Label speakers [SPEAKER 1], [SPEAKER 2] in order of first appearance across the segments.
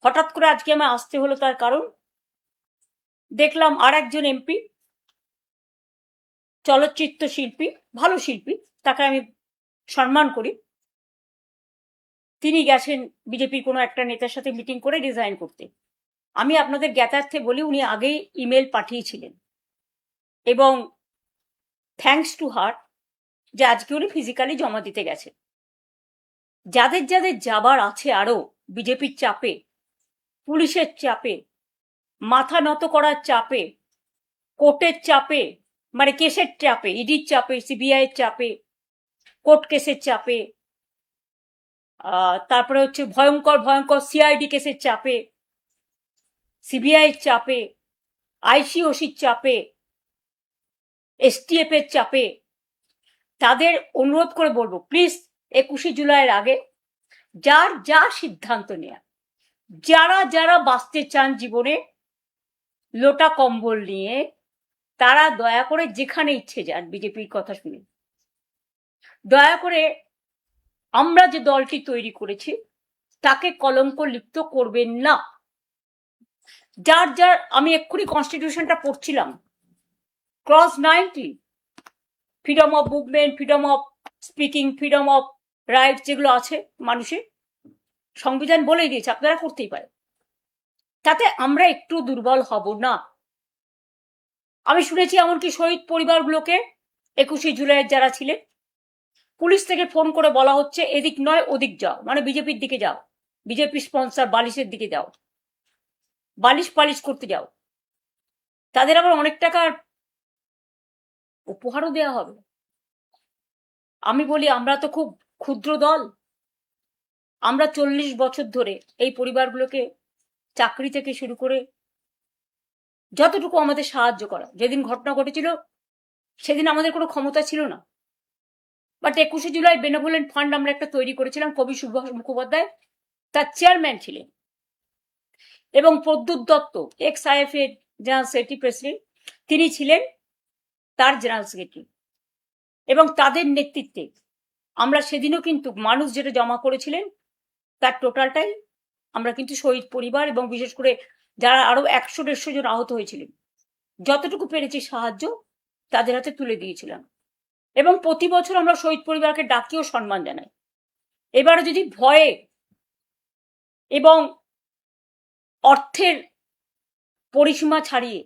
[SPEAKER 1] হঠাৎ করে আজকে আমার আসতে হলো, তার কারণ দেখলাম আর একজন এমপি, চলচ্চিত্র শিল্পী, ভালো শিল্পী, তাকে আমি সম্মান করি, তিনি গেছেন বিজেপির কোনো একটা নেতার সাথে মিটিং করে রিজাইন করতে। আমি আপনাদের জ্ঞাতার্থে বলি, উনি আগেই ইমেল পাঠিয়েছিলেন এবং থ্যাঙ্কস টু হার যে আজকে উনি ফিজিক্যালি জমা দিতে গেছে। যাদের যাদের যাবার আছে আরো বিজেপির চাপে, পুলিশের চাপে, মাথা নত করার চাপে, কোর্টের চাপে, মানে কেসের চাপে, ইডির চাপে, সিবিআই এর চাপে, কোর্ট কেসের চাপে, তারপরে হচ্ছে ভয়ঙ্কর ভয়ঙ্কর সিআইডি কেসের চাপে, সিবিআই এর চাপে, আইসিওসির চাপে, এসটিএফ এর চাপে, তাদের অনুরোধ করে বলবো প্লিজ 21শে জুলাইয়ের আগে যার যা সিদ্ধান্ত নেয়া, যারা যারা বাঁচতে চান জীবনে লোটা কম্বল নিয়ে, তারা দয়া করে যেখানে ইচ্ছে যান বিজেপির কথা শুনে। দয়া করে আমরা যে দলটি তৈরি করেছি তাকে কলঙ্ক লিপ্ত করবেন না। যার যার, আমি এক্ষুনি কনস্টিটিউশনটা পড়ছিলাম, clause 90, freedom of movement, freedom of speaking, freedom of rights, যেগুলো আছে মানুষের, সংবিধান বলেই দিয়েছে আপনারা করতেই পারেন, তাতে আমরা একটু দুর্বল হব না। আমি শুনেছি এমনকি শহীদ পরিবারগুলোকে 21শে জুলাইয়ের যারা ছিলেন, পুলিশ থেকে ফোন করে বলা হচ্ছে এদিক নয় ওদিক যাও, মানে বিজেপির দিকে যাও, বিজেপি স্পন্সর বালিশের দিকে যাও, বালিশ পালিশ করতে যাও। তাদের আবার অনেক টাকার উপহারও দেওয়া হবে। আমি বলি আমরা তো খুব ক্ষুদ্র দল, আমরা 40 বছর ধরে এই পরিবারগুলোকে চাকরি থেকে শুরু করে যতটুকু আমাদের সাহায্য করা, যেদিন ঘটনা ঘটেছিল সেদিন আমাদের কোনো ক্ষমতা ছিল না, বাট 21শে জুলাই বেনেভোলেন্ট ফান্ড আমরা একটা তৈরি করেছিলাম, কবি সুভাষ মুখোপাধ্যায় তার চেয়ারম্যান ছিলেন, এবং প্রদ্যুৎ দত্ত এক্স আইএফ এর জেনারেল সেক্রেটারি প্রেসিডেন্ট, তিনি ছিলেন তার জেনারেল সেক্রেটারি, এবং তাদের নেতৃত্বে আমরা সেদিনও কিন্তু মানুষ যেটা জমা করেছিলেন তার টোটালটাই আমরা কিন্তু শহীদ পরিবার এবং বিশেষ করে যারা আরো 100-150 জন আহত হয়েছিলেন, যতটুকু পেরেছি সাহায্য তাদের হাতে তুলে দিয়েছিলাম। এবং প্রতি বছর আমরা শহীদ পরিবারকে ডাকিও সম্মান জানাই। এবারে যদি ভয়ে এবং অর্থের পরিসীমা ছাড়িয়ে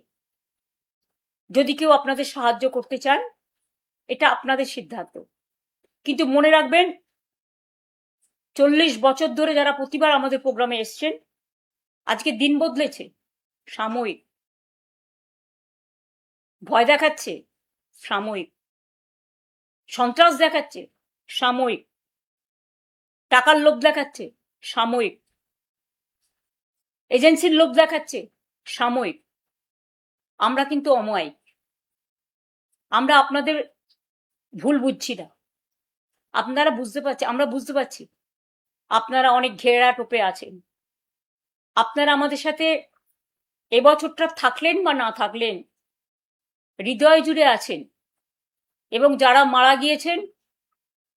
[SPEAKER 1] যদি কেউ আপনাদের সাহায্য করতে চান, এটা আপনাদের সিদ্ধান্ত, কিন্তু মনে রাখবেন 40 বছর ধরে যারা প্রতিবার আমাদের প্রোগ্রামে এসছেন, আজকে দিন বদলেছে, সাময়িক। ভয় দেখাচ্ছে, সাময়িক। সন্ত্রাস দেখাচ্ছে, সাময়িক। টাকার লোভ দেখাচ্ছে, সাময়িক। এজেন্সির লোভ দেখাচ্ছে, সাময়িক। আমরা কিন্তু অমায়িক। আমরা আপনাদের ভুল বুঝছি না, আপনারা বুঝতে পারছি, আমরা বুঝতে পারছি আপনারা অনেক ঘেরা টোপে আছেন। আপনারা আমাদের সাথে এবছরটা থাকলেন বা না থাকলেন, হৃদয় জুড়ে আছেন, এবং যারা মারা গিয়েছেন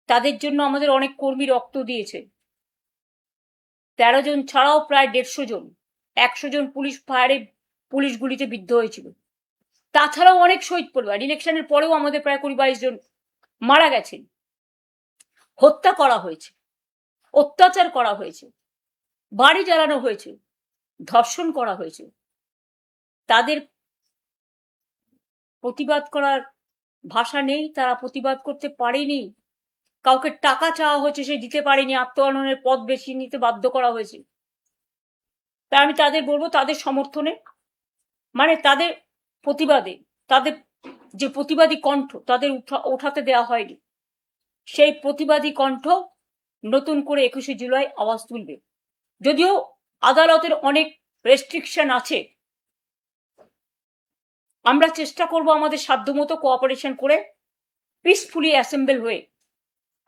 [SPEAKER 1] তাদের জন্য আমাদের অনেক কর্মী রক্ত দিয়েছে। 13 জন ছাড়াও প্রায় 150 জন, 100 জন পুলিশ ফায়ারে, পুলিশ গুলিতে বিদ্ধ হয়েছিল। তাছাড়াও অনেক শহীদ পরিবার, ইলেকশনের পরেও আমাদের প্রায় 20-22 জন মারা গেছেন, হত্যা করা হয়েছে, অত্যাচার করা হয়েছে, বাড়ি জ্বালানো হয়েছে, ধর্ষণ করা হয়েছে। তাদের প্রতিবাদ করার ভাষা নেই, তারা প্রতিবাদ করতে পারেনি, কাউকে টাকা চাওয়া হয়েছে সে দিতে পারেনি, আত্মহননের পথ বেছে নিতে বাধ্য করা হয়েছে। তাই আমি তাদের বলবো, তাদের সমর্থনে, মানে তাদের প্রতিবাদে, তাদের যে প্রতিবাদী কণ্ঠ তাদের ওঠাতে দেওয়া হয়নি, সেই প্রতিবাদী কণ্ঠ নতুন করে 21শে জুলাই আওয়াজ তুলবে। যদিও আদালতের অনেক রেস্ট্রিকশন আছে, আমরা চেষ্টা করব আমাদের সাধ্যমতো কোঅপারেশন করে পিসফুলি অ্যাসেম্বল হয়ে।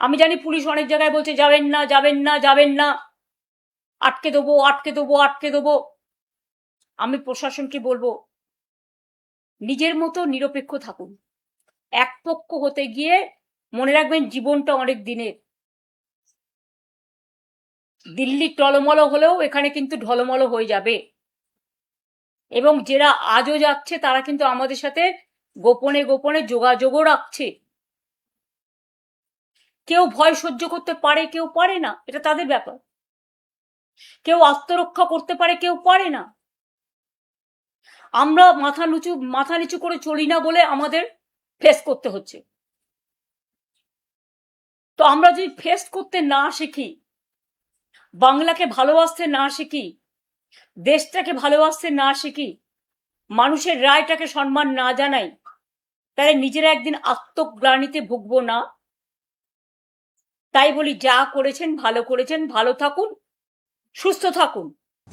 [SPEAKER 1] আমি জানি পুলিশ অনেক জায়গায় বলছে যাবেন না, যাবেন না, যাবেন না, আটকে দেবো, আটকে দেবো, আটকে দেবো। আমি প্রশাসনকে বলবো নিজের মতো নিরপেক্ষ থাকুন। এক পক্ষ হতে গিয়ে মনে রাখবেন জীবনটা অনেক দিনের, দিল্লি টলমল হলেও এখানে কিন্তু ঢলমল হয়ে যাবে। এবং যারা আজও যাচ্ছে তারা কিন্তু আমাদের সাথে গোপনে গোপনে যোগাযোগও রাখছে। কেউ ভয় সহ্য করতে পারে, কেউ পারে না, এটা তাদের ব্যাপার। কেউ আত্মরক্ষা করতে পারে, কেউ পারে না। আমরা মাথা নিচু করে চলি না বলে আমাদের ফেস করতে হচ্ছে। তো আমরা যদি ফেস করতে না শিখি, বাংলাকে ভালোবাসতে না শিখি, দেশটাকে ভালোবাসতে না শিখি, মানুষের রায়টাকে সম্মান না জানাই, তাহলে নিজেরা একদিন আত্মগ্লানিতে ভুগবো না? তাই বলি, যা করেছেন ভালো করেছেন, ভালো থাকুন, সুস্থ থাকুন।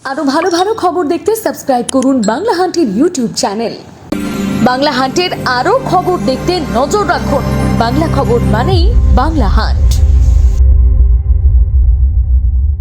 [SPEAKER 2] আরো ভালো ভালো খবর দেখতে সাবস্ক্রাইব করুন বাংলা হান্টের ইউটিউব চ্যানেল। বাংলা হান্টের আরো খবর দেখতে নজর রাখুন। বাংলা খবর মানেই বাংলা হান্ট।